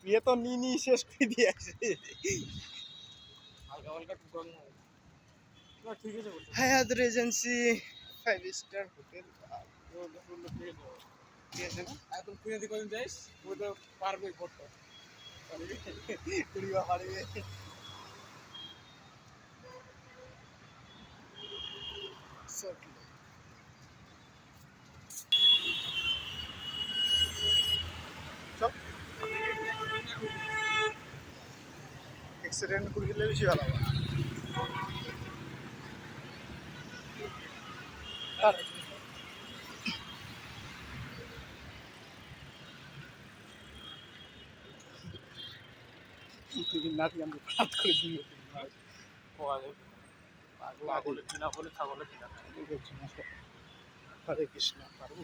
ये तो नीनी শেষ করে দিয়ে আসে হায়াত রেজেন্সি 5 স্টার হোটেল এখন কিনে দিয়ে কদিন যাইস ওই তো পারবে করতে কুড়িবা পারবে সব অ্যাক্সিডেন্ট করে গেলে বেশি ভালো হবে নাতি আমি হাত করে দিয়ে পাগলে কিনা বলে ছাগলে কিনা হরে কৃষ্ণ পারবো